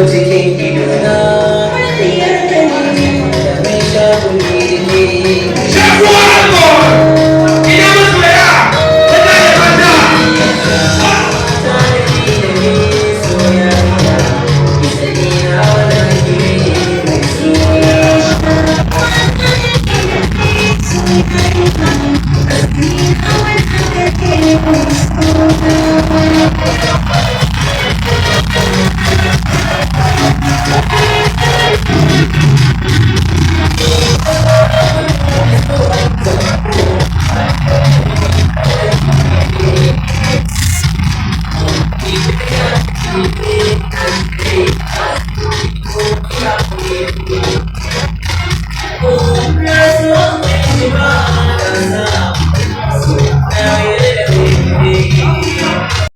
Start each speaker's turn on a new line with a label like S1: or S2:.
S1: cikin idona diyar da ne da mai shaguli ne shakuwa alkohol ina masoya tana da banda tanadi da ne soyayya bisa ni hawa na kire mai soya Hawa na kire mai soya